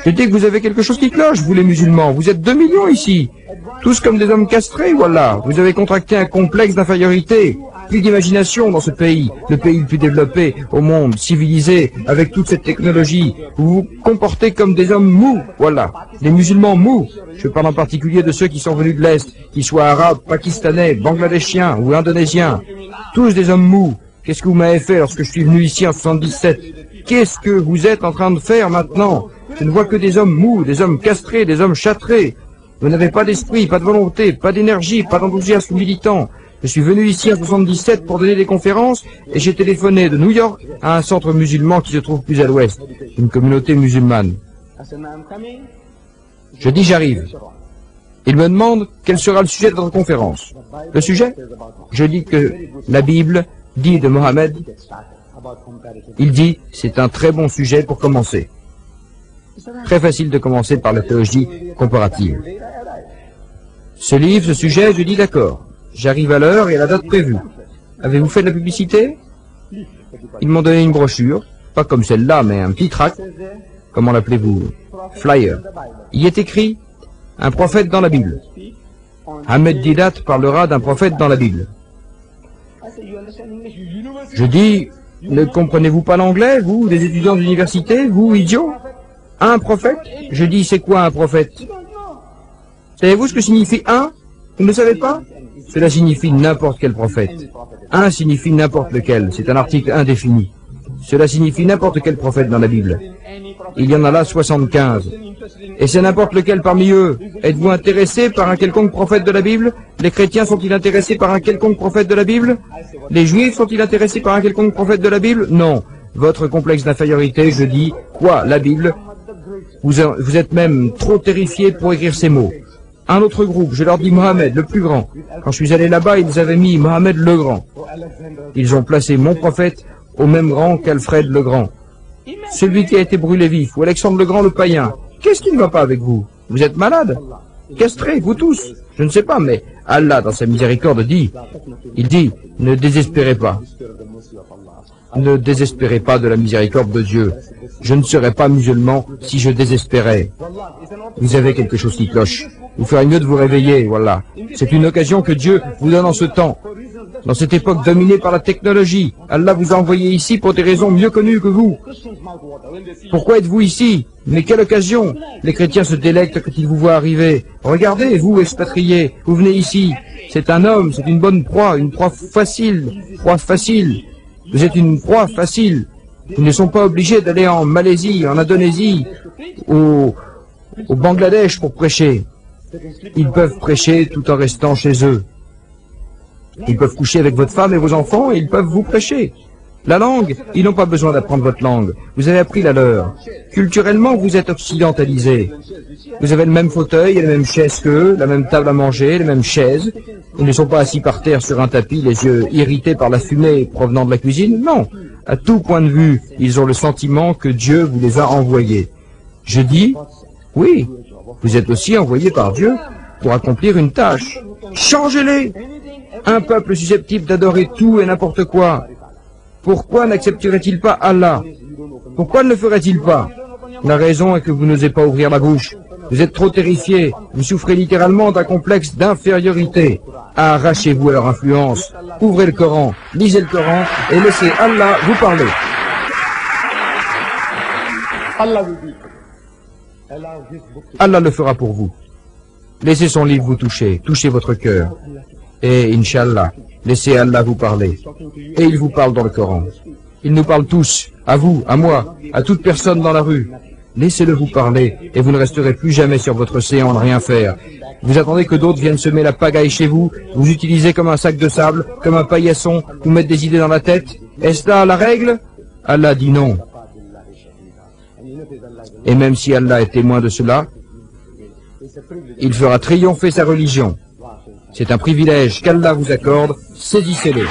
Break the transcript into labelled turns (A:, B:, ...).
A: Je dis que vous avez quelque chose qui cloche, vous les musulmans. Vous êtes 2 millions ici. Tous comme des hommes castrés, voilà. Vous avez contracté un complexe d'infériorité. Plus d'imagination dans ce pays, le pays le plus développé au monde, civilisé, avec toute cette technologie. Vous vous comportez comme des hommes mous, voilà. Les musulmans mous. Je parle en particulier de ceux qui sont venus de l'Est, qu'ils soient arabes, pakistanais, bangladeshiens ou indonésiens. Tous des hommes mous. Qu'est-ce que vous m'avez fait lorsque je suis venu ici en 77? Qu'est-ce que vous êtes en train de faire maintenant? Je ne vois que des hommes mous, des hommes castrés, des hommes châtrés. Vous n'avez pas d'esprit, pas de volonté, pas d'énergie, pas d'enthousiasme militant. Je suis venu ici en 77 pour donner des conférences et j'ai téléphoné de New York à un centre musulman qui se trouve plus à l'ouest, une communauté musulmane. Je dis j'arrive. Il me demande quel sera le sujet de votre conférence. Le sujet? Je dis que la Bible dit de Mohammed, il dit c'est un très bon sujet pour commencer. Très facile de commencer par la théologie comparative. Ce livre, ce sujet, je dis d'accord. J'arrive à l'heure et à la date prévue. Avez-vous fait de la publicité? Ils m'ont donné une brochure, pas comme celle-là, mais un petit tract. Comment l'appelez-vous? Flyer. Il y est écrit « Un prophète dans la Bible ». Ahmed Didat parlera d'un prophète dans la Bible. Je dis « Ne comprenez-vous pas l'anglais, vous, des étudiants d'université, vous, idiots? Un prophète ?» Je dis « C'est quoi un prophète ?» Savez-vous ce que signifie un? Vous ne savez pas? Cela signifie n'importe quel prophète. Un signifie n'importe lequel. C'est un article indéfini. Cela signifie n'importe quel prophète dans la Bible. Il y en a là 75. Et c'est n'importe lequel parmi eux. Êtes-vous intéressé par un quelconque prophète de la Bible? Les chrétiens sont-ils intéressés par un quelconque prophète de la Bible? Les juifs sont-ils intéressés par un quelconque prophète de la Bible? Non. Votre complexe d'infériorité, je dis, quoi, la Bible? Vous êtes même trop terrifiés pour écrire ces mots. Un autre groupe, je leur dis Mohammed, le plus grand. Quand je suis allé là-bas, ils avaient mis Mohammed le grand. Ils ont placé mon prophète au même rang qu'Alfred le grand. Celui qui a été brûlé vif, ou Alexandre le grand le païen. Qu'est-ce qui ne va pas avec vous? Vous êtes malade? Castrés, vous tous? Je ne sais pas, mais Allah, dans sa miséricorde, dit, il dit, ne désespérez pas. Ne désespérez pas de la miséricorde de Dieu. Je ne serais pas musulman si je désespérais. Vous avez quelque chose qui cloche. Vous ferez mieux de vous réveiller, voilà. C'est une occasion que Dieu vous donne en ce temps. Dans cette époque dominée par la technologie, Allah vous a envoyé ici pour des raisons mieux connues que vous. Pourquoi êtes-vous ici? Mais quelle occasion? Les chrétiens se délectent quand ils vous voient arriver. Regardez, vous, expatriés, vous venez ici. C'est un homme, c'est une bonne proie, une proie facile. Proie facile. Vous êtes une proie facile. Ils ne sont pas obligés d'aller en Malaisie, en Indonésie, au Bangladesh pour prêcher. Ils peuvent prêcher tout en restant chez eux. Ils peuvent coucher avec votre femme et vos enfants et ils peuvent vous prêcher. La langue, ils n'ont pas besoin d'apprendre votre langue. Vous avez appris la leur. Culturellement, vous êtes occidentalisés. Vous avez le même fauteuil et la même chaise qu'eux, la même table à manger, les mêmes chaises. Ils ne sont pas assis par terre sur un tapis, les yeux irrités par la fumée provenant de la cuisine. Non. À tout point de vue, ils ont le sentiment que Dieu vous les a envoyés. Je dis, oui, vous êtes aussi envoyés par Dieu pour accomplir une tâche. Changez-les! Un peuple susceptible d'adorer tout et n'importe quoi. Pourquoi n'accepterait-il pas Allah? Pourquoi ne le ferait-il pas? La raison est que vous n'osez pas ouvrir la bouche. Vous êtes trop terrifiés. Vous souffrez littéralement d'un complexe d'infériorité. Arrachez-vous à leur influence. Ouvrez le Coran, lisez le Coran et laissez Allah vous parler. Allah le fera pour vous. Laissez son livre vous toucher, touchez votre cœur. Et, Inch'Allah, laissez Allah vous parler. Et il vous parle dans le Coran. Il nous parle tous, à vous, à moi, à toute personne dans la rue. Laissez-le vous parler, et vous ne resterez plus jamais sur votre séant à ne rien faire. Vous attendez que d'autres viennent semer la pagaille chez vous, vous utilisez comme un sac de sable, comme un paillasson, vous mettre des idées dans la tête. Est-ce là la règle? Allah dit non. Et même si Allah est témoin de cela, il fera triompher sa religion. C'est un privilège qu'Allah vous accorde, saisissez-le.